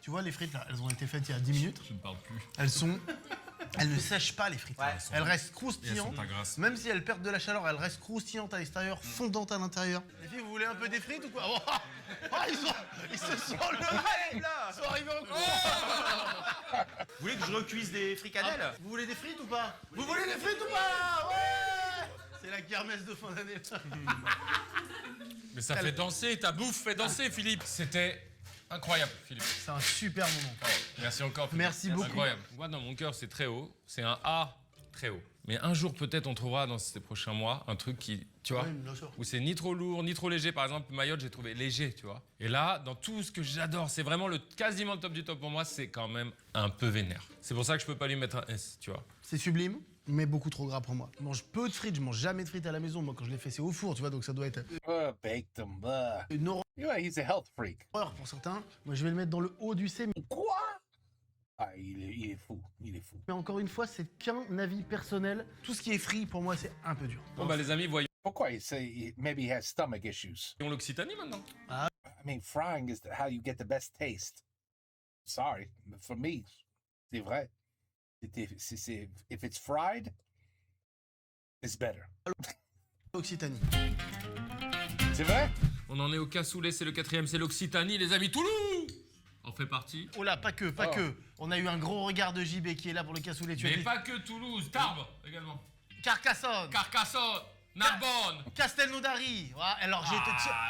Tu vois, les frites, là, elles ont été faites il y a 10 minutes. Je ne parle plus. Elles ne sèchent pas, les frites. Ouais. Elles restent Et elles sont croustillantes. pas grasses. Même si elles perdent de la chaleur, elles restent croustillantes à l'extérieur, fondantes à l'intérieur. Les filles, vous voulez un peu des frites ou quoi? Oh, ils se sont levés là. Ils sont arrivés en cours. Vous voulez que je recuise des fricadelles? Vous voulez des frites ou pas? Vous voulez des frites ou pas? Ouais. C'est la kermesse de fin d'année. Mais ça fait danser, ta bouffe fait danser, Philippe. C'était incroyable, Philippe. C'est un super moment. Merci encore. Philippe. Merci beaucoup. Incroyable. Moi, dans mon cœur, c'est très haut. C'est un A très haut. Mais un jour, peut-être, on trouvera dans ces prochains mois un truc qui, tu vois, Oui, bien sûr. où c'est ni trop lourd, ni trop léger. Par exemple, Mayotte, j'ai trouvé léger, tu vois. Et là, dans tout ce que j'adore, c'est vraiment quasiment le top du top pour moi, c'est quand même un peu vénère. C'est pour ça que je peux pas lui mettre un S, tu vois. C'est sublime, mais beaucoup trop gras pour moi. Je mange peu de frites, je mange jamais de frites à la maison. Moi, quand je les fais, c'est au four, tu vois, donc ça doit être Bake them. une Yeah, he's a health freak. horreur pour certains. Moi, je vais le mettre dans le haut du C. Quoi? Ah, il est fou. Il est fou. Mais encore une fois, c'est qu'un avis personnel. Tout ce qui est frit, pour moi, c'est un peu dur. Bon, bah, les amis, voyons Pourquoi il say maybe he has stomach issues? l'Occitanie maintenant. I mean, frying is how you get the best taste. Sorry, but for me, c'est vrai. If it's fried, it's better. Occitanie. C'est vrai? On en est au cassoulet, c'est le 4e, c'est l'Occitanie, les amis. Toulouse en fait partie. Oh là, pas que. On a eu un gros regard de JB qui est là pour le cassoulet. Tu as Mais dit pas que Toulouse, Tarbes également. Carcassonne. Carcassonne. Narbonne. Castelnaudary. Ouais, alors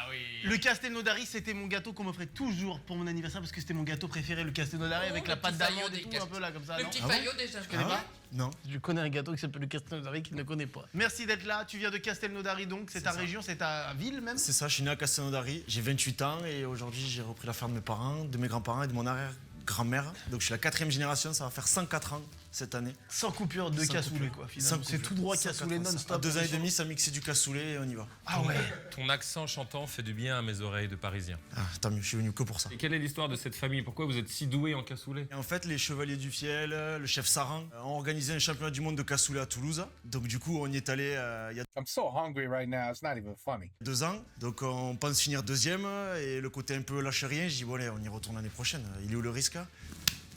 oui. le Castelnaudary, c'était mon gâteau qu'on m'offrait toujours pour mon anniversaire parce que c'était mon gâteau préféré, le Castelnaudary avec la pâte d'amande et tout, un peu là comme ça. Le non petit faillot déjà, je connais pas. Non. Je connais un gâteau qui s'appelle le Castelnaudary qu'il ne connaît pas. Merci d'être là. Tu viens de Castelnaudary donc, c'est ta région, c'est ta ville même. C'est ça, je suis né à Castelnaudary, j'ai 28 ans et aujourd'hui j'ai repris la ferme de mes parents, de mes grands-parents et de mon arrière-grand-mère. Donc je suis la 4e génération, ça va faire 104 ans cette année. Sans coupure de Sans cassoulet coupure. quoi finalement. C'est tout droit cassoulet non-stop. 2 ans et demi, ça mixait du cassoulet et on y va. Ah ouais. Ton accent chantant fait du bien à mes oreilles de parisien. Ah, tant mieux, je suis venu que pour ça. Et quelle est l'histoire de cette famille? Pourquoi vous êtes si doué en cassoulet? Et en fait, les Chevaliers du Fiel, le chef Saran, ont organisé un championnat du monde de cassoulet à Toulouse. Donc du coup, on y est allé il y a I'm so hungry right now, it's not even funny. 2 ans. Donc on pense finir 2e et le côté un peu lâche rien, je dis bon allez, on y retourne l'année prochaine. Il est où le risque?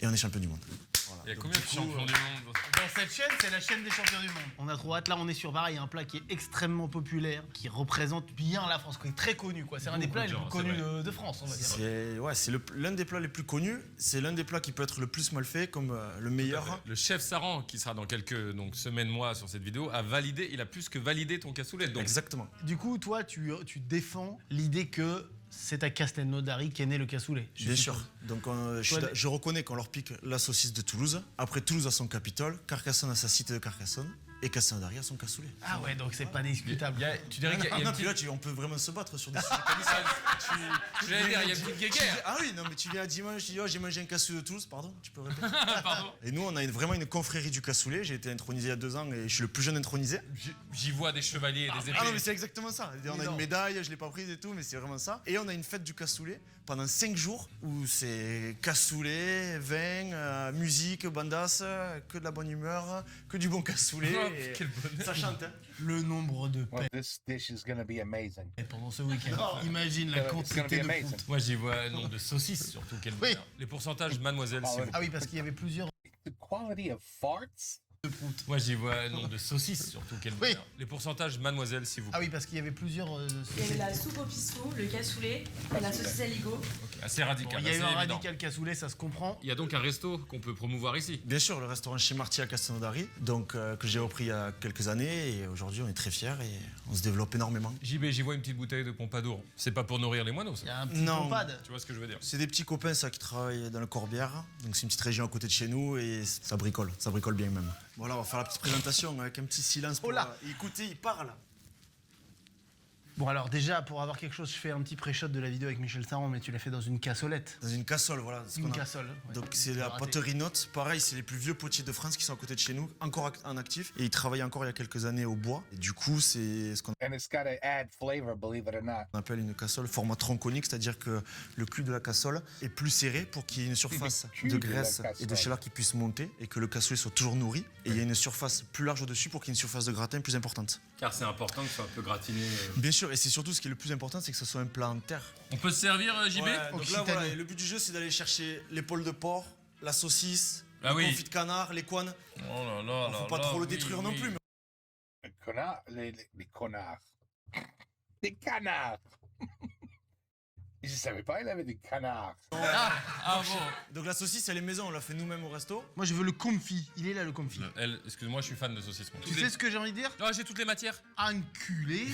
Et on est champion du monde. Voilà. Il y a Donc, combien du de coup, champions du monde? Dans cette chaîne, c'est la chaîne des champions du monde. On a trop hâte. Là, on est sur pareil, un plat qui est extrêmement populaire, qui représente bien la France, qui est très connu. Quoi. C'est un des Beaucoup plats de les plus gens, connus c'est vrai. de France, on va dire. C'est l'un des plats les plus connus. C'est l'un des plats qui peut être le plus mal fait, comme le meilleur. Le chef Saran, qui sera dans quelques semaines, mois sur cette vidéo, a validé, il a plus que validé ton cassoulet. Donc Exactement. Du coup, toi, tu défends l'idée que c'est à Castelnaudary qu'est né le cassoulet. Bien sûr. Donc je reconnais qu'on leur pique la saucisse de Toulouse. Après, Toulouse a son Capitole, Carcassonne a sa cité de Carcassonne. Et Castelnaudary a son cassoulet. Ah ouais, donc c'est pas discutable. tu dirais qu'il y a une Puis petite... là, on peut vraiment se battre sur des sujets comme ça. J'allais dire, il y a une petite guéguerre. Ah oui, non, mais tu viens dimanche, tu dis, oh, j'ai mangé un cassoulet de Toulouse, pardon, tu peux répéter. Pardon. Et nous, on a vraiment une confrérie du cassoulet. J'ai été intronisé il y a 2 ans et je suis le plus jeune intronisé. J'y vois des chevaliers et des épées. Ah non, mais c'est exactement ça. On a une médaille, je l'ai pas prise et tout, mais c'est vraiment ça. Et on a une fête du cassoulet pendant 5 jours où c'est cassoulet, vin, musique, bandas, que de la bonne humeur, que du bon cassoulet. Oh, et quel bonheur. ça chante, hein. Le nombre de Well, paix this dish is gonna be amazing. pendant ce week-end. Imagine la It's gonna quantité be de amazing. fonte. Moi, j'y vois un nombre de saucisses, surtout. Quel Oui. bonheur. Les pourcentages, mademoiselle, s'il vous plaît. Ah oui, parce qu'il y avait plusieurs The quality of farts. de proutes. Moi, j'y vois un nombre de saucisses, surtout. Quel Oui. bonheur. Les pourcentages, mademoiselle, s'il vous Ah plaît. oui, parce qu'il y avait plusieurs. Il y avait la soupe au pistou, le cassoulet, la saucisse aligot. Ok, assez radical. Il y a eu assez un évident. radical cassoulet, ça se comprend. Il y a donc un resto qu'on peut promouvoir ici. Bien sûr, le restaurant chez Marty à Castelnaudary, donc que j'ai repris il y a quelques années et aujourd'hui on est très fiers et on se développe énormément. JB, j'y vois une petite bouteille de Pompadour. C'est pas pour nourrir les moineaux, Il y ça. a un petit Non. pompade. Tu vois ce que je veux dire? C'est des petits copains ça qui travaillent dans le Corbière, donc c'est une petite région à côté de chez nous et ça bricole bien même. Voilà, on va faire la petite présentation avec un petit silence pour Oh là écouter, il parle. Bon, alors déjà, pour avoir quelque chose, je fais un petit pré-shot de la vidéo avec Michel Saran, mais tu l'as fait dans une cassolette. Dans une cassole, voilà. ce qu'on Une a. cassole. ouais. Donc c'est la Raté. poterie Note. Pareil, c'est les plus vieux potiers de France qui sont à côté de chez nous, encore en actif. Et ils travaillaient encore il y a quelques années au bois. Et du coup, c'est ce qu'on And it's gotta add flavor, believe it or not. appelle une cassole format tronconique, c'est-à-dire que le cul de la cassole est plus serré pour qu'il y ait une surface Le cul de de la graisse et de cassole. chaleur qui puisse monter et que le cassoulet soit toujours nourri. Et il y a une surface plus large au-dessus pour qu'il y ait une surface de gratin plus importante. Car c'est important que ce soit un peu gratiné. Bien sûr, et c'est surtout ce qui est le plus important, c'est que ce soit un plat en terre. On peut se servir, JB? Ouais, donc là, Occitanie. voilà, et le but du jeu, c'est d'aller chercher l'épaule de porc, la saucisse, Ah le oui. confit de canard, les couennes. Oh là là Faut là pas là, trop le oui, détruire non oui. plus. Mais... Les connards, les connards. Des canards. Je savais pas, il avait des canards. Ah bon. Donc la saucisse, elle est maison, on l'a fait nous-mêmes au resto. Moi, je veux le confit. Il est là, le confit. Elle, excuse-moi, je suis fan de saucisses. moi. Tu sais ce que j'ai envie de dire? Ah, j'ai toutes les matières. Enculé.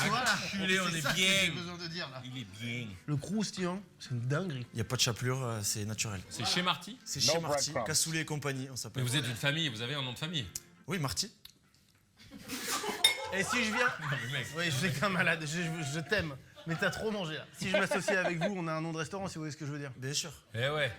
Voilà. Enculé, on C'est est ça que bien. j'ai besoin de dire, là. Il est bien. Le croustillant, c'est une dinguerie. Il n'y a pas de chapelure, c'est naturel. C'est chez Marty? C'est No chez Marty, breadcrumbs. Cassoulet et compagnie, on Mais s'appelle. vous êtes une famille, vous avez un nom de famille. Oui, Marty. Et si je viens. Le mec. Oui, je sais que t'es un malade, je t'aime. Mais t'as trop mangé là. Si je m'associe avec vous, on a un nom de restaurant, si vous voyez ce que je veux dire. Bien sûr. Eh ouais,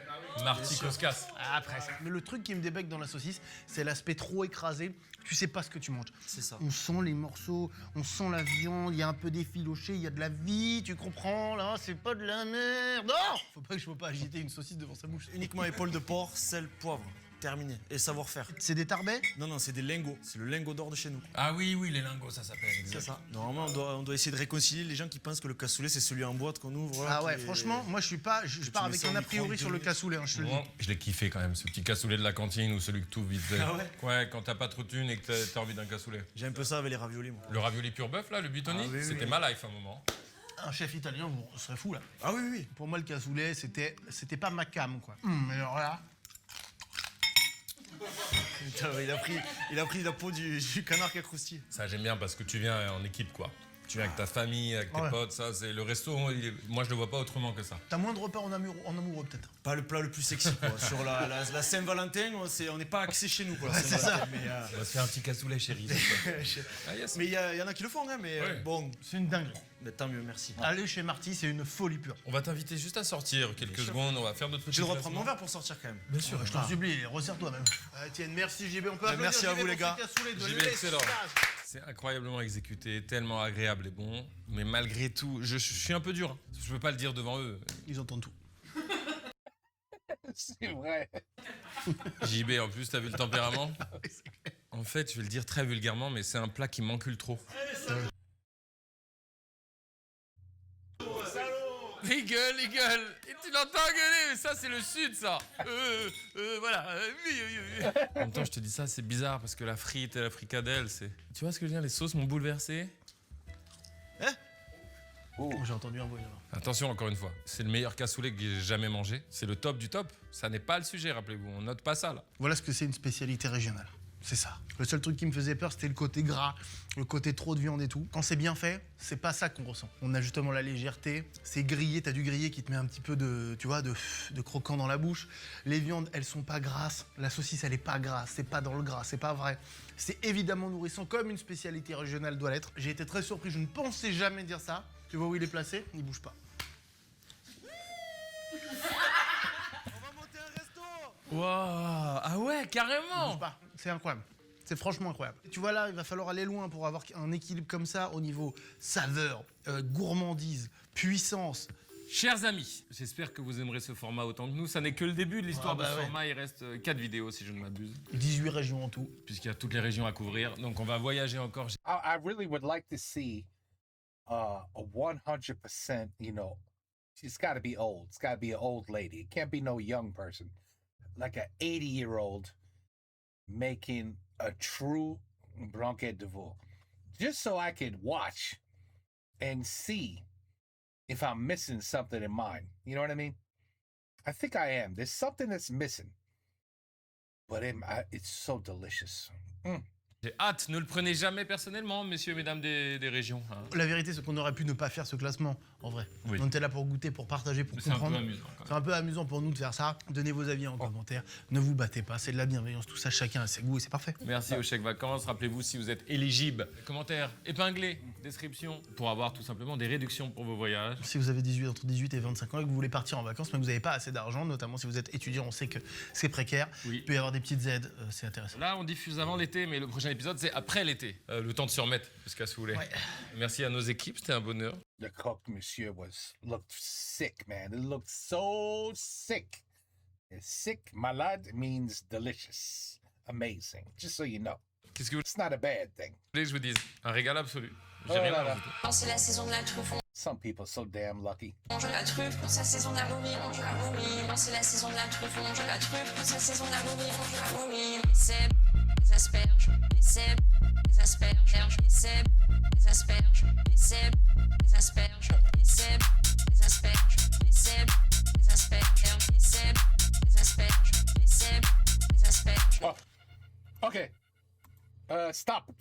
Marty Koskas. Ah, presque. Mais le truc qui me débecque dans la saucisse, c'est l'aspect trop écrasé. Tu sais pas ce que tu manges. C'est ça. On sent les morceaux, on sent la viande, il y a un peu d'effiloché, il y a de la vie, tu comprends là, c'est pas de la merde. Non! Faut pas que je peux pas agiter une saucisse devant sa bouche. Uniquement épaule de porc, sel, poivre. Terminé. Et savoir-faire. C'est des tarbets? Non, non, c'est des lingots. C'est le lingot d'or de chez nous. Ah oui, oui, les lingots, ça s'appelle. C'est ça. Normalement, on doit essayer de réconcilier les gens qui pensent que le cassoulet, c'est celui en boîte qu'on ouvre. Ah ouais, qui est- franchement, moi je suis pas. Je tu pars mets avec ça un au a priori micro-ondes sur le 2 cassoulet, hein, je te le dis. Bon, je l'ai kiffé quand même, ce petit cassoulet de la cantine ou celui que tu vite fait. Ah ouais? Ouais, quand t'as pas trop de thunes et que t'as envie d'un cassoulet. J'ai un peu ça avec les raviolis, moi. Le ravioli pur bœuf, là, le Buitoni, Ah oui, oui, c'était oui. ma life à un moment. Un chef italien, bon, ce serait fou là. Ah oui, oui. Pour moi, le cassoulet, c'était pas ma cam quoi. Mais alors là. Putain, il a pris la peau du canard qui a croustillé. Ça, j'aime bien parce que tu viens en équipe, quoi. Tu viens avec ta famille, avec tes potes, ça, c'est le resto. Moi, je le vois pas autrement que ça. T'as moins de repas en amoureux peut-être. Pas le plat le plus sexy, quoi. Sur la Saint-Valentin, on n'est pas axé chez nous, quoi. C'est ça. Mais, On va se faire un petit cassoulet, chérie. Ah, yes. mais il y en a qui le font, hein, mais bon. C'est une dinguerie. Mais tant mieux, merci. Aller chez Marty, c'est une folie pure. On va t'inviter juste à sortir quelques secondes. On va faire notre petit. Je vais reprendre mon verre pour sortir quand même. Bien sûr, je t'en supplie, resserre-toi même. Tiens, merci JB, on peut applaudir merci à JB vous, les pour gars. ce cassoulet de JB, excellent. l'espace. C'est incroyablement exécuté, tellement agréable et bon. Mais malgré tout, je suis un peu dur. Je peux pas le dire devant eux. Ils entendent tout. C'est vrai. JB, en plus, t'as vu le tempérament? En fait, je vais le dire très vulgairement, mais c'est un plat qui m'encule trop. Il gueule. Et tu l'entends gueuler, mais ça, c'est le sud, ça. Voilà. En même temps, je te dis ça, c'est bizarre, parce que la frite et la fricadelle, c'est... Tu vois ce que je veux dire? Les sauces m'ont bouleversé. J'ai entendu un bruit là-bas. Attention, encore une fois, c'est le meilleur cassoulet que j'ai jamais mangé. C'est le top du top. Ça n'est pas le sujet, rappelez-vous. On note pas ça, là. Voilà ce que c'est une spécialité régionale. C'est ça. Le seul truc qui me faisait peur, c'était le côté gras, le côté trop de viande et tout. Quand c'est bien fait, c'est pas ça qu'on ressent. On a justement la légèreté, c'est grillé, t'as du grillé qui te met un petit peu de, tu vois, de croquant dans la bouche. Les viandes, elles sont pas grasses. La saucisse, elle est pas grasse, c'est pas dans le gras, c'est pas vrai. C'est évidemment nourrissant, comme une spécialité régionale doit l'être. J'ai été très surpris, je ne pensais jamais dire ça. Tu vois où il est placé? Il bouge pas. Waouh! Ah ouais, Il carrément! bouge pas. C'est incroyable. C'est franchement incroyable. Tu vois là, il va falloir aller loin pour avoir un équilibre comme ça au niveau saveur, gourmandise, puissance. Chers amis, j'espère que vous aimerez ce format autant que nous. Ça n'est que le début de l'histoire de ce format. Il reste 4 vidéos, si je ne m'abuse. 18 régions en tout. Puisqu'il y a toutes les régions à couvrir. Donc on va voyager encore. I really would like to see a 100%, you know, it's got to be old. It's got to be an old lady. It can't be no young person. Like an 80-year-old making a true blanquette de veau. Just so I could watch and see if I'm missing something in mine. You know what I mean? I think I am. There's something that's missing. But it's so delicious. J'ai hâte. Ne le prenez jamais personnellement, messieurs, mesdames des régions. Hein. La vérité, c'est qu'on aurait pu ne pas faire ce classement, en vrai. Oui. On était là pour goûter, pour partager, pour comprendre. C'est un peu amusant. C'est un peu amusant pour nous de faire ça. Donnez vos avis en commentaire. Ne vous battez pas, c'est de la bienveillance. Tout ça, chacun a ses goûts et c'est parfait. Merci au chèque vacances. Rappelez-vous si vous êtes éligible. Commentaires épinglés, description, pour avoir tout simplement des réductions pour vos voyages. Si vous avez entre 18 et 25 ans et que vous voulez partir en vacances, mais que vous n'avez pas assez d'argent, notamment si vous êtes étudiant, on sait que c'est précaire. Oui. Il peut y avoir des petites aides, c'est intéressant. Là, on diffuse avant l'été, mais le prochain épisode, c'est après l'été. Le temps de se remettre, ce cassoulet. Ouais. Merci à nos équipes, c'était un bonheur. The croque monsieur looked sick, man. It looked so sick. And sick, malade means delicious, amazing. Just so you know, Qu'est-ce que vous it's not a bad thing. voulez que je vous dise? Un régal absolu. J'ai Oh rien là à là. rajouter. Quand c'est la saison de la truffe, Some people so damn lucky. on mange la truffe. Quand c'est la saison de la momie, on mange la momie. Quand c'est la saison de la truffe, on mange la truffe. Quand c'est la saison de la momie, on mange la momie. Les cèpes, les asperges, les cèpes, les asperges, les cèpes, les asperges, les cèpes, les asperges, les cèpes, les asperges, les cèpes, les asperges, les cèpes, les asperges, les cèpes, les asperges. Oh, okay. Stop.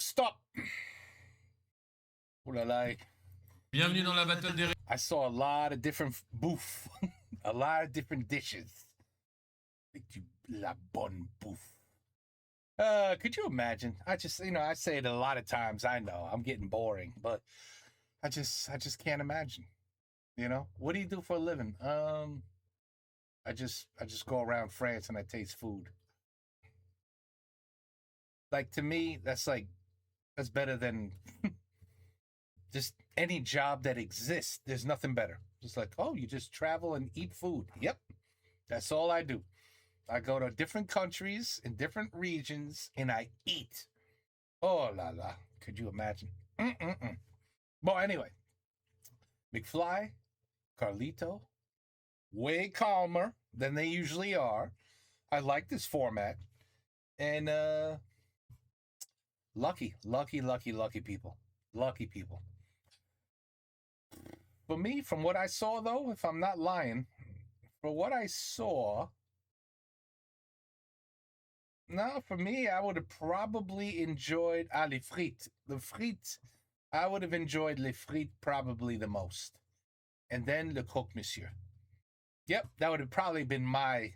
Ooh la la. Bienvenue dans la battle des I saw a lot of different bouffe, a lot of different dishes. La bonne bouffe. Could you imagine? I say it a lot of times. I know I'm getting boring, but I just can't imagine. You know, what do you do for a living? I just go around France and I taste food. Like to me, that's better than just any job that exists. There's nothing better. Just like, oh, you just travel and eat food. Yep, that's all I do. I go to different countries in different regions and I eat. Oh la la, could you imagine? Well, anyway, McFly, Carlito, way calmer than they usually are. I like this format. And lucky people. Lucky people. For me, from what I saw, though, if I'm not lying, for what I saw, No, for me, I would have probably enjoyed les frites. The frites, I would have enjoyed les frites probably the most. And then le croque monsieur. Yep, that would have probably been my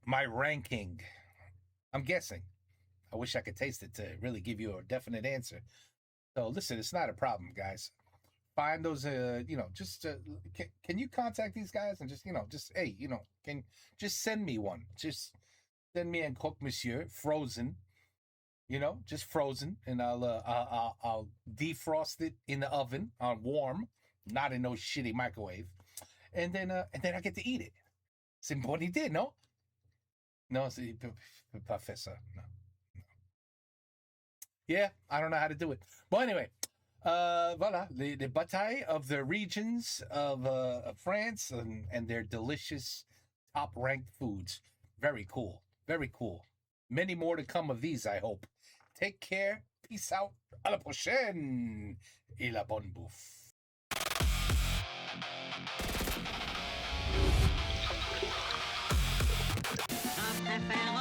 my ranking. I'm guessing. I wish I could taste it to really give you a definite answer. So listen, it's not a problem, guys. Find those, just can you contact these guys and just, just hey, can just send me one. Just send me a croque monsieur, frozen. Just frozen, and I'll defrost it in the oven on warm, not in no shitty microwave, and then I get to eat it. C'est une bonne idée, no? No, c'est pas faire ça. No. Yeah, I don't know how to do it. But anyway, voilà, the bataille of the regions of France and their delicious top-ranked foods. Very cool. Very cool. Many more to come of these, I hope. Take care. Peace out. À la prochaine. Et la bonne bouffe. Je préfère